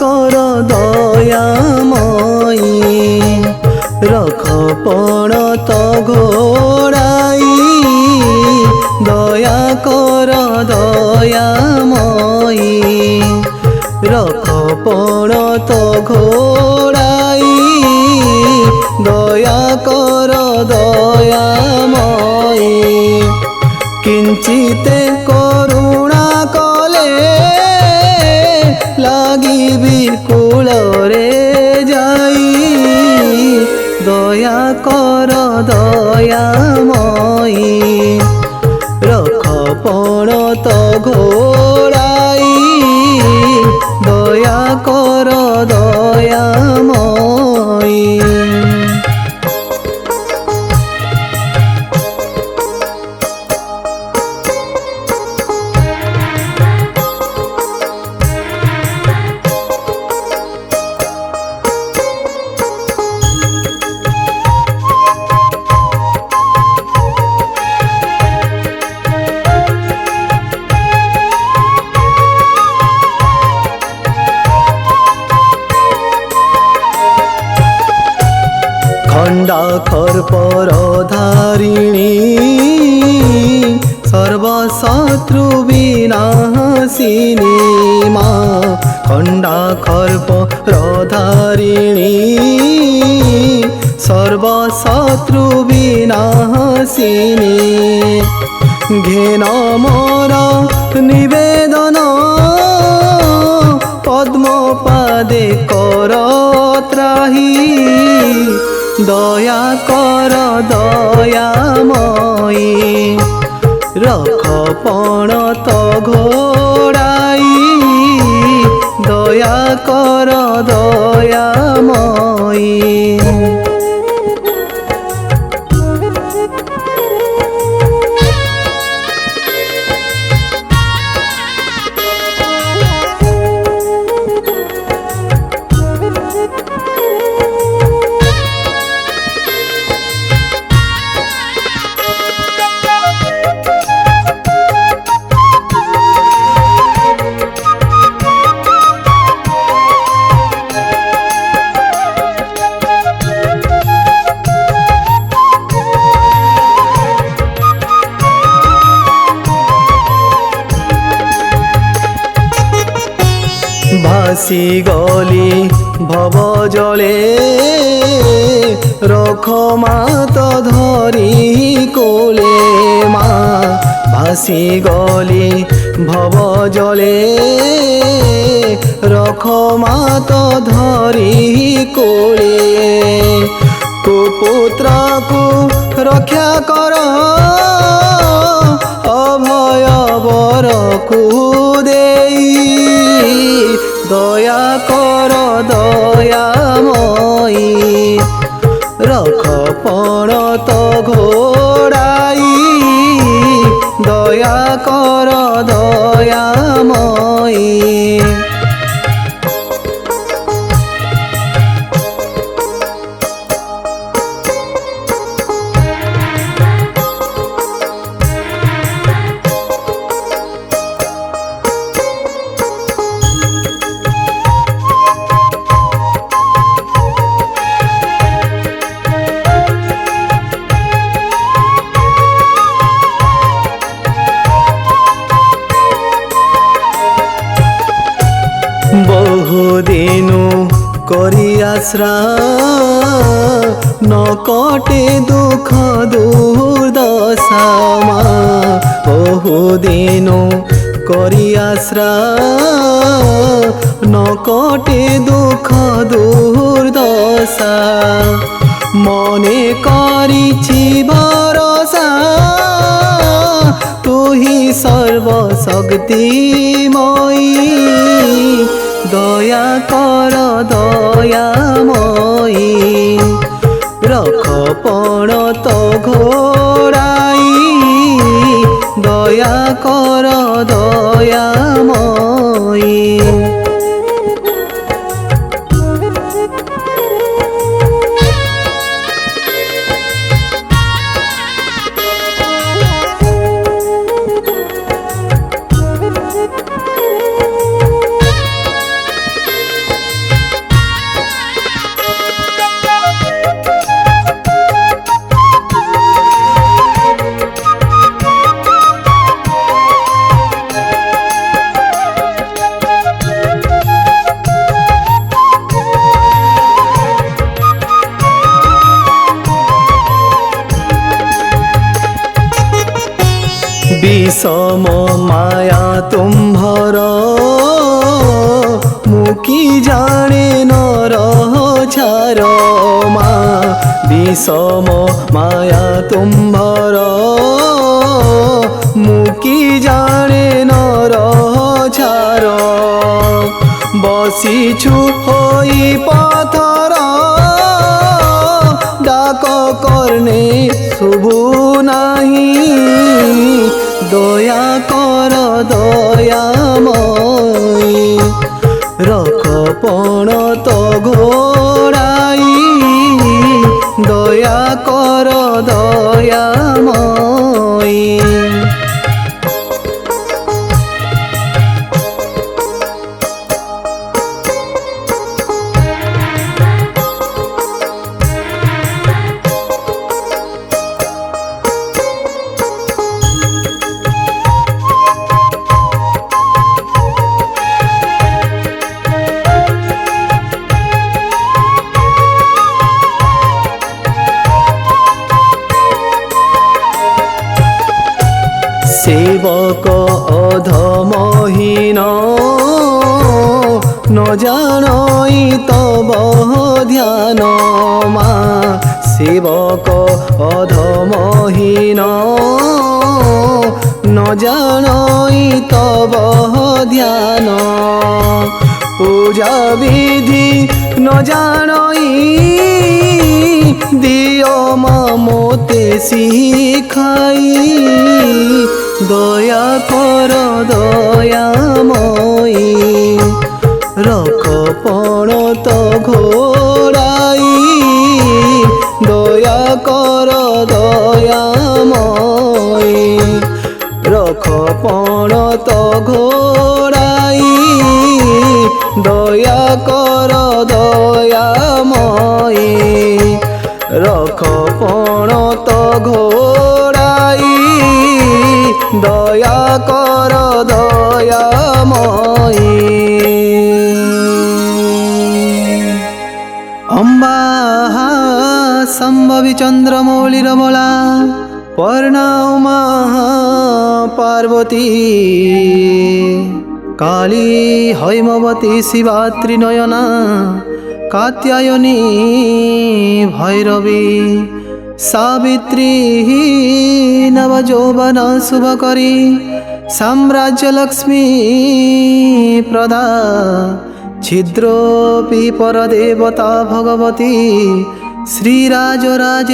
कर दयामयी रख पण तो घोड़ाई दया कर दयामयी रख पण तो घोड़ाई दया कर दयामयी किंचित करुणा कले लगी विकुल रे जाई दया कर दयामयी रख पण तो घोड़ाई दया कर दयामयी। खंडा खरपर धारिणी सर्वशत्रु विनाशिनी माँ खंडा खरपर धारिणी सर्वशत्रु विनाशिनी घेन मोर निवेदन पद्मपादे कर त्राही दया कर दयामयी रख पण तो घोड़ाई दया कर दयामयी। भासी गली भव जले रख मात धरी कोले माँ भासी गली भव जले रख मात धरी कोले कुपुत्र को रक्षा कर अभय वर को देई दया कर दयामयी रख पण तो घोड़ाई दया कर दयामयी। बहुदिनु करी आश्रा न कटे दुख दुर्दशा बहुदिनु करी आश्रा न कटे दुख दुर्दशा मने करिछि भरोसा तू ही सर्वशक्तिमयी दया कर दयामयी रख पण तो घोड़ाई दया कर दयामयी। জানে নর ছার মা বিষম মায়া তুম্ভর মুকি জানে নর ছার বসিছু হই পথর ডাক কর্ণে শুভু নাহি দয়া কর দয়াময়ী রখ পণত ঘোড়াই দয়া কর দয়াময়ী सेवक अधमहीन न जानई तब ध्यान मा सेवक अधमहीन न जानई तब ध्यान पूजा विधि न जानई दियो मोते शिखाई दया कर दयामयी रख पणत घोड़ाई दया कर दयामयी रख पणत घोड़ाई दया कर दयामयी रख पणत घोड़ाई दया कर दयामयी अम्बा सम्भवी चन्द्रमौलिरमला पर्णा उमा पार्वती काली हैमवती शिवात्री नयना कात्यायनी भैरवी सावित्री नवजौवन शुभकरी साम्राज्य लक्ष्मी प्रदा छिद्रोपि परदेवता भगवती श्रीराजराजेश्वरी।